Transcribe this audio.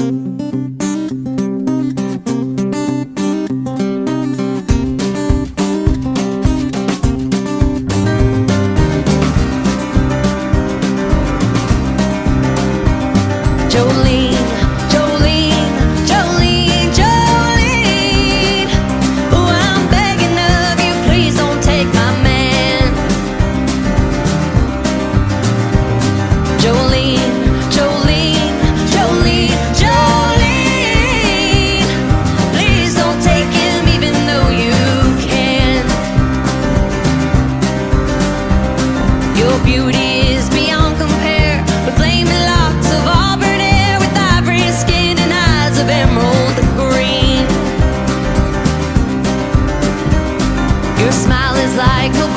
Jolene, Jolene, Jolene, Jolene. Oh, I'm begging of you, please don't take my man. Jolene, Jolene, Jolene, Jolene. Please don't take him even though you can. Your beauty is beyond compare, with flaming locks of auburn hair, with ivory skin and eyes of emerald green. Your smile is like a